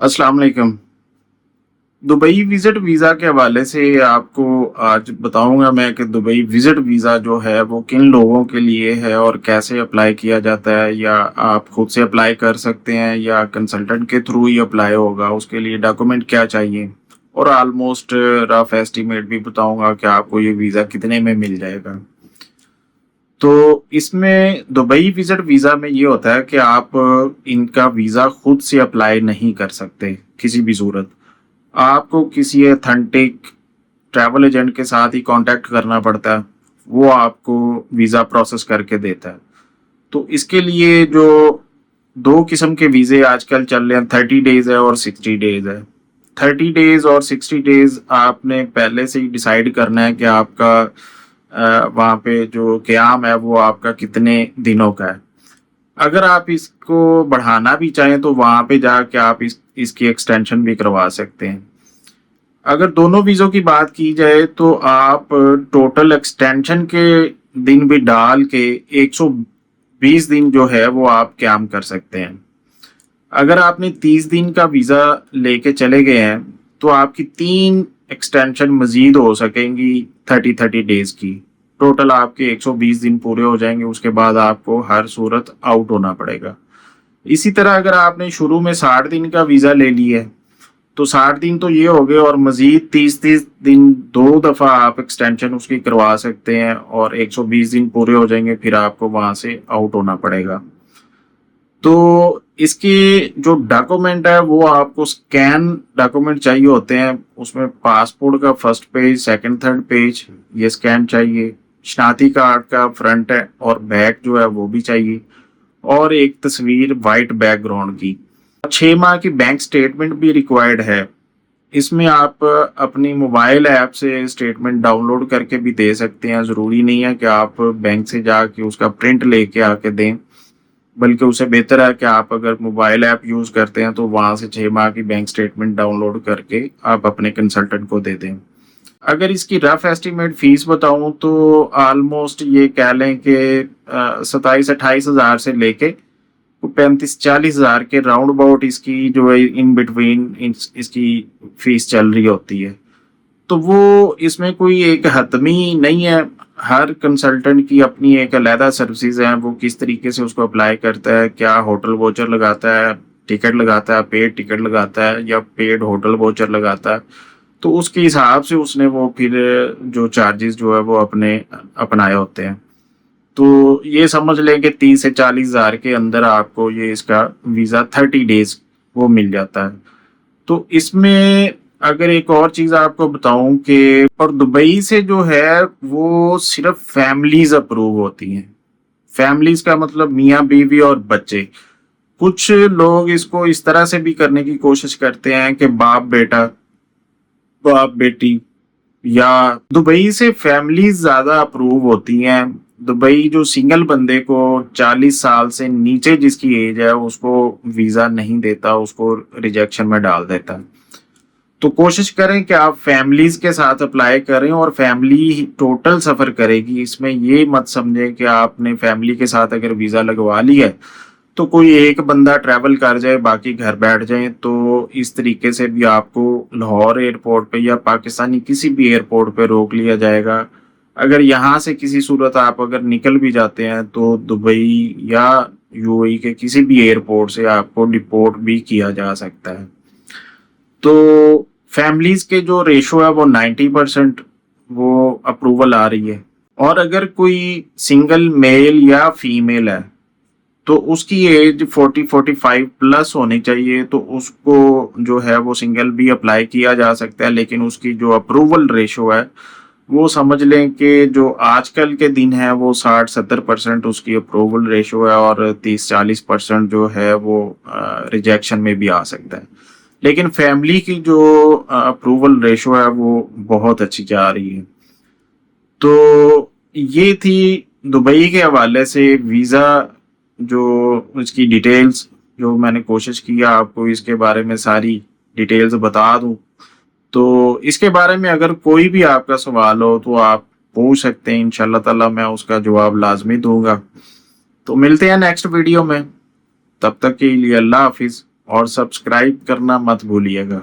अस्सलाम वालेकुम। Dubai visit visa के हवाले से आपको आज बताऊंगा मैं कि दुबई विजिट वीज़ा जो है वो किन लोगों के लिए है और कैसे अप्लाई किया जाता है, या आप खुद से अप्लाई कर सकते हैं या कंसल्टेंट के थ्रू ही अप्लाई होगा, उसके लिए डॉक्यूमेंट क्या चाहिए, और ऑलमोस्ट रफ एस्टिमेट भी बताऊंगा कि आपको ये वीज़ा कितने में मिल जाएगा। तो इसमें दुबई विजिट वीज़ा में ये होता है कि आप इनका वीज़ा खुद से अप्लाई नहीं कर सकते किसी भी सूरत। आपको किसी अथेंटिक ट्रैवल एजेंट के साथ ही कांटेक्ट करना पड़ता है, वो आपको वीज़ा प्रोसेस करके देता है। तो इसके लिए जो दो किस्म के वीज़े आजकल चल रहे हैं, 30 डेज है और 60 डेज है। 30 डेज और 60 डेज आपने पहले से ही डिसाइड करना है कि आपका वहाँ पे जो क़याम है वो आपका कितने दिनों का है। अगर आप इसको बढ़ाना भी चाहें तो वहाँ पे जाके आप इसकी एक्सटेंशन भी करवा सकते हैं। अगर दोनों वीज़ों की बात की जाए तो आप टोटल एक्सटेंशन के दिन भी डाल के 120 दिन जो है वो आप क़याम कर सकते हैं। अगर आपने 30 दिन का वीज़ा लेके चले गए हैं तो आपकी 3 एक्सटेंशन मजीद हो सकेंगी 30 डेज की। टोटल आपके 120 दिन पूरे हो जाएंगे, उसके बाद आपको हर सूरत आउट होना पड़ेगा। इसी तरह अगर आपने शुरू में 60 दिन का वीज़ा ले लिया है तो 60 दिन तो ये हो गए, और मजीद 30-30 दिन 2 दफ़ा आप एक्सटेंशन उसकी करवा सकते हैं और 120 दिन पूरे हो जाएंगे, फिर आपको वहां से आउट होना पड़ेगा। तो इसके जो डॉक्यूमेंट है वो आपको स्कैन डॉक्यूमेंट चाहिए होते हैं। उसमें पासपोर्ट का first page, second, third page ये स्कैन चाहिए। शनाख्ती कार्ड का फ्रंट है और बैक जो है वो भी चाहिए, और एक तस्वीर वाइट बैकग्राउंड की। 6 माह की बैंक स्टेटमेंट भी रिक्वायर्ड है। इसमें आप अपनी मोबाइल ऐप से स्टेटमेंट डाउनलोड करके भी दे सकते हैं। ज़रूरी नहीं है कि आप बैंक से जाके उसका प्रिंट लेके आके दें, बल्कि उससे बेहतर है कि आप अगर मोबाइल ऐप यूज़ करते हैं तो वहाँ से 6 माह की बैंक स्टेटमेंट डाउनलोड करके आप अपने कंसल्टेंट को दे दें। अगर इसकी रफ एस्टिमेट फीस बताऊं तो ऑलमोस्ट ये कह लें कि 27-28 हज़ार से लेके 35-40 हज़ार के राउंड अबाउट इसकी जो है इन बिटवीन इसकी फीस चल रही होती है। तो वो इसमें कोई एक हतमी नहीं है। हर कंसल्टेंट की अपनी एक अलहदा सर्विसेज है, वो किस तरीके से उसको अप्लाई करता है, क्या होटल वोचर लगाता है, टिकट लगाता है, पेड टिकट लगाता है या पेड होटल वोचर लगाता है, तो उसके हिसाब से उसने वो फिर जो चार्जेस जो है वो अपने अपनाए होते हैं। तो ये समझ लें कि 30 से 40 हज़ार के अंदर आपको ये इसका वीज़ा 30 डेज वो मिल जाता है। तो इसमें अगर एक और चीज़ आपको बताऊं कि और दुबई से जो है वो सिर्फ फैमिलीज अप्रूव होती हैं। फैमिलीज का मतलब मियाँ बीवी और बच्चे। कुछ लोग इसको इस तरह से भी करने की कोशिश करते हैं कि बाप बेटा, बाप बेटी, या दुबई से फैमिली ज्यादा अप्रूव होती हैं। दुबई जो सिंगल बंदे को 40 साल से नीचे जिसकी एज है उसको वीजा नहीं देता, उसको रिजेक्शन में डाल देता है। तो कोशिश करें कि आप फैमिलीज के साथ अप्लाई करें, और फैमिली टोटल सफर करेगी। इसमें ये मत समझें कि आपने फैमिली के साथ अगर वीजा लगवा लिया है तो कोई एक बंदा ट्रैवल कर जाए बाकी घर बैठ जाए। तो इस तरीके से भी आपको लाहौर एयरपोर्ट पे या पाकिस्तानी किसी भी एयरपोर्ट पे रोक लिया जाएगा। अगर यहाँ से किसी सूरत आप अगर निकल भी जाते हैं तो दुबई या यूएई के किसी भी एयरपोर्ट से आपको डिपोर्ट भी किया जा सकता है। तो फैमिलीज के जो रेशो है वो 90% वो अप्रूवल आ रही है। और अगर कोई सिंगल मेल या फीमेल है तो उसकी एज 40-45 प्लस होनी चाहिए, तो उसको जो है वो सिंगल भी अप्लाई किया जा सकता है। लेकिन उसकी जो अप्रूवल रेशो है वो समझ लें कि जो आजकल के दिन है वो 60-70% उसकी अप्रूवल रेशो है, और 30-40% जो है वो रिजेक्शन में भी आ सकता है। लेकिन फैमिली की जो अप्रूवल रेशो है वो बहुत अच्छी जा रही है। तो ये थी दुबई के हवाले से वीज़ा जो इसकी डिटेल्स, जो मैंने कोशिश किया आपको इसके बारे में सारी डिटेल्स बता दूं। तो इसके बारे में अगर कोई भी आपका सवाल हो तो आप पूछ सकते हैं, इंशाल्लाह ताला मैं उसका जवाब लाजमी दूंगा। तो मिलते हैं नेक्स्ट वीडियो में, तब तक के लिए अल्लाह हाफिज और सब्सक्राइब करना मत भूलिएगा।